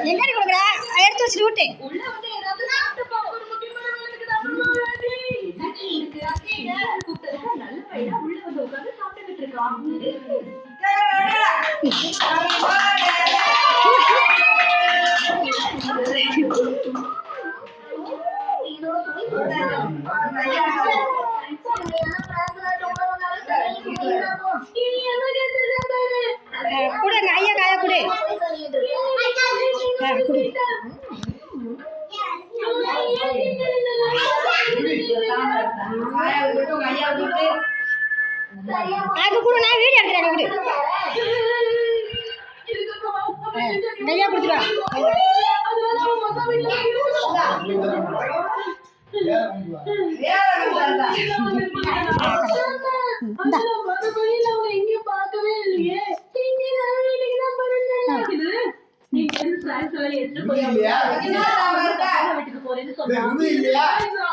எங்கடி கொடுக்குற? எடுத்து வச்சுட்டு விட்டு குடு ஐயா காய குடு குடு அது கூட நான் வீடியோ எடுக்கிறேன் விடு கையா கொடுத்துருவா நீங்க